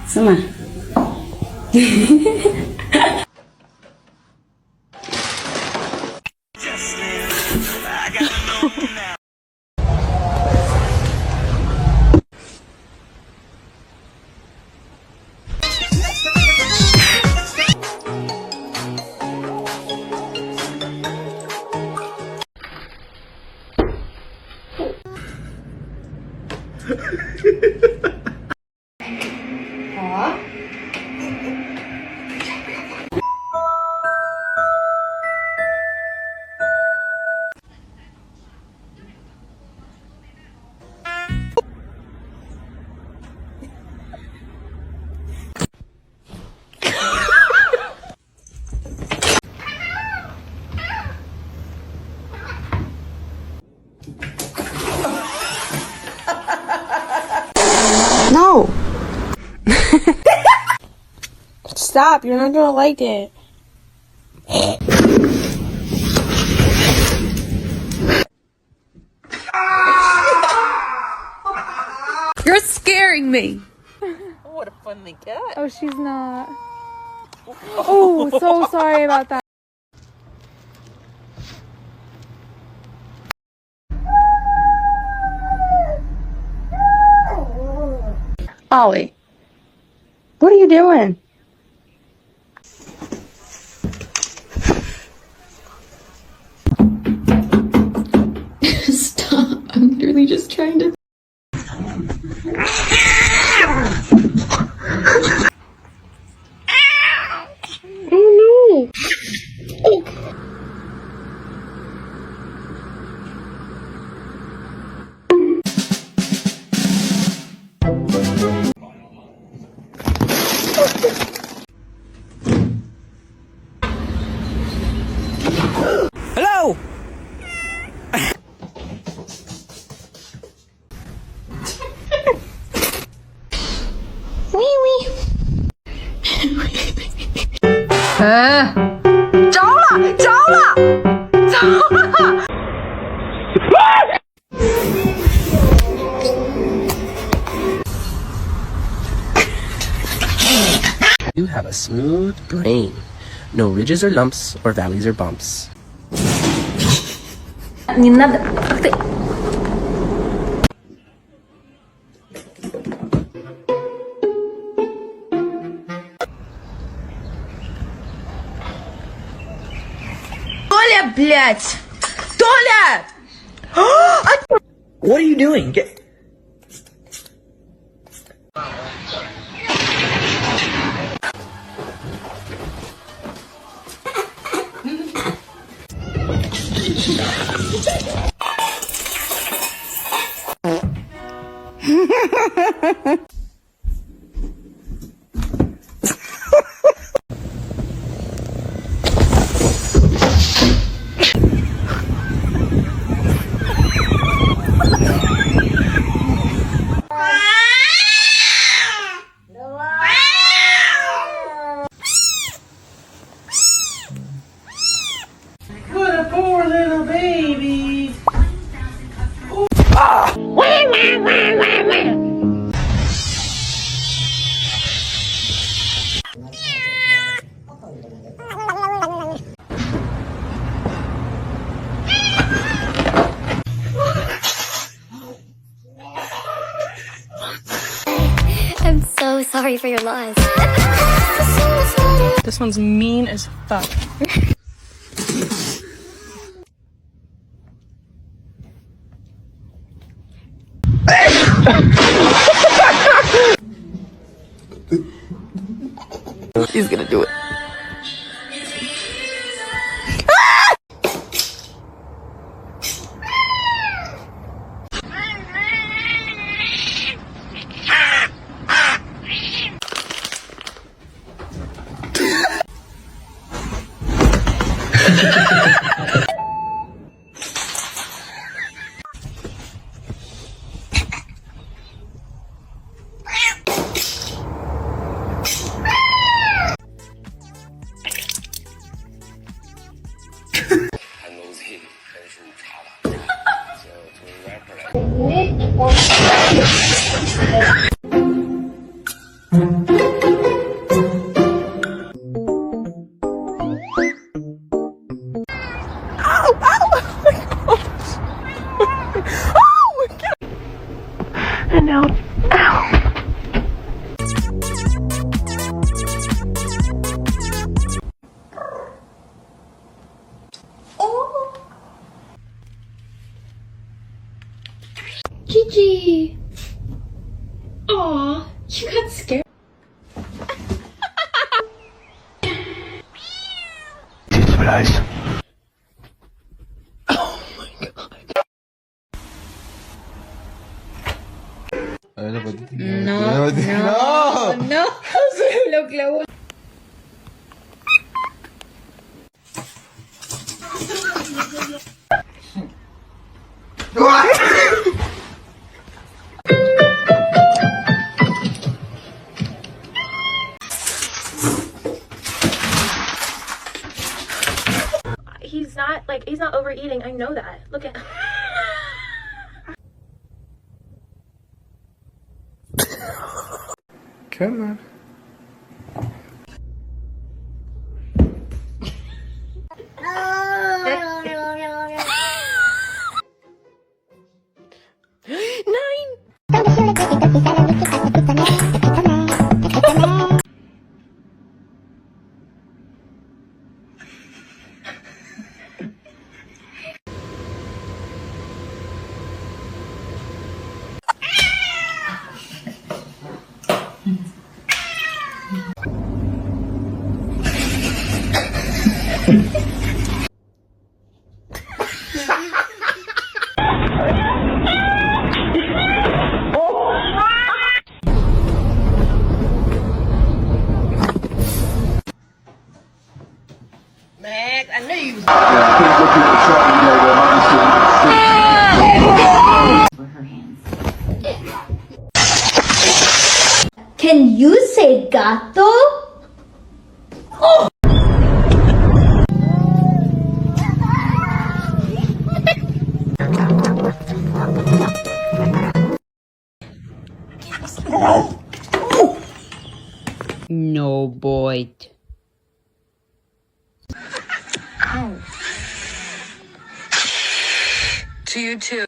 是吗？No! Stop, you're not gonna like it. You're scaring me. What a funny cat. Oh, she's not. Oh, so sorry about that. Ollie, what are you doing? Stop. I'm literally just trying to. Oh no! Hello! You have a smooth brain. No ridges or lumps or valleys or bumps. Не надо. Ты. Толя, блядь! Толя! What are you doing? What a poor little baby! I'm so sorry for your loss. This one's mean as fuck. He's gonna do it. And now, ow. Gigi. Aw, you got scared. Surprise. No. Lo clavó. He's not overeating. I know that. Look at. Come on. Max, I knew you was Can you say gato? No bite. to you too.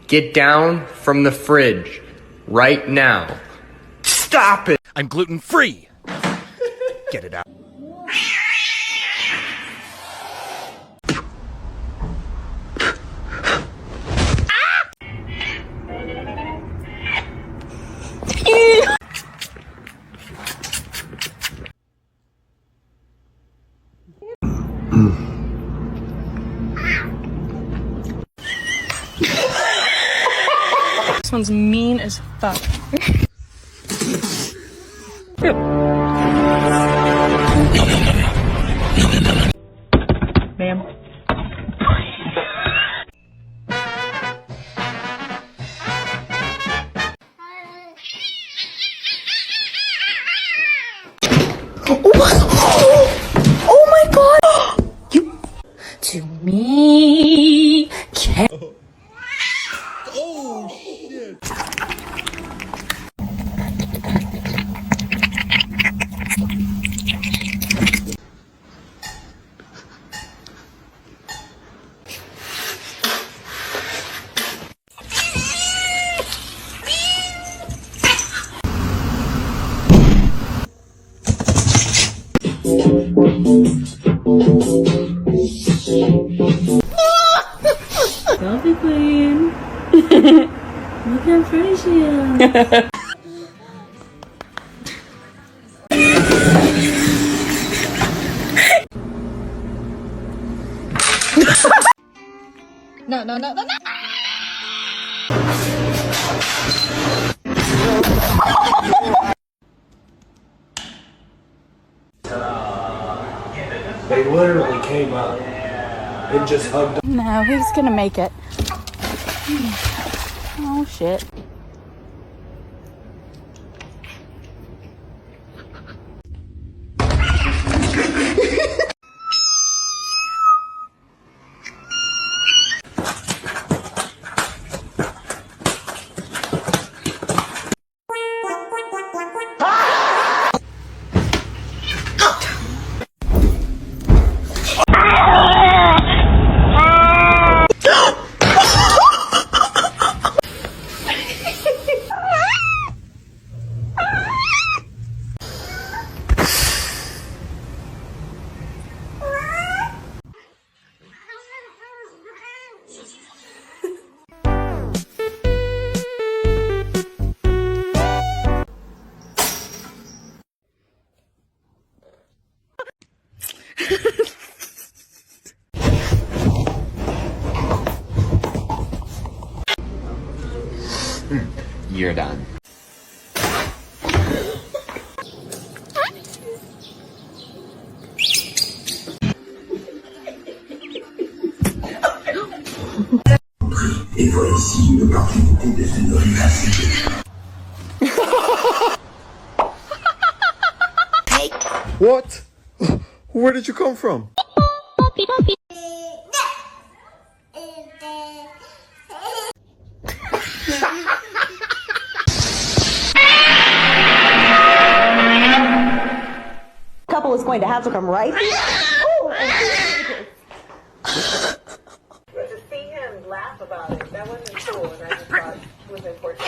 Get down from the fridge right now. Stop it! I'm gluten free. Get it out. This one's mean as fuck. Ma'am. Oh my god! You to me. Selfie queen. Look how pretty she is. No. They literally came up and just hugged. No, he's gonna make it. Oh shit. You're done. What? Where did you come from? Couple is going to have to come right here. To see him laugh about it, that wasn't cool, and I just thought it was important.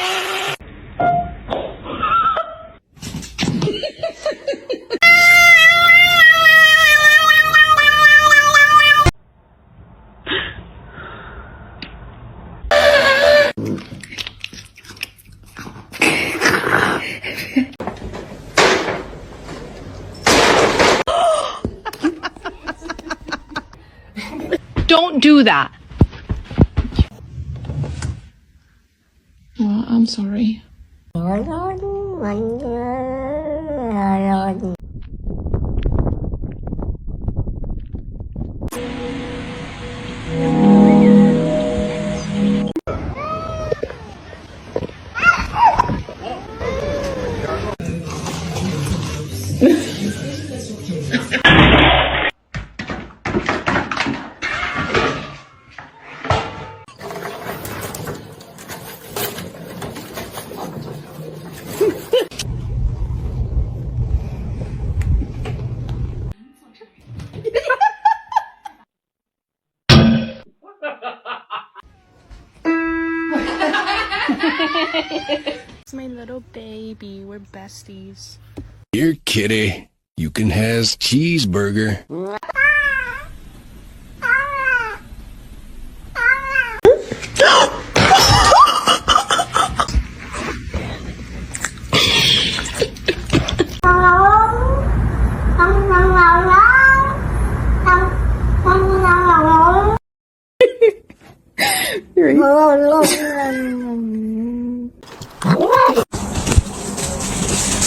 Don't do that. I'm sorry. It's my little baby. We're besties. Here, kitty. You can has cheeseburger.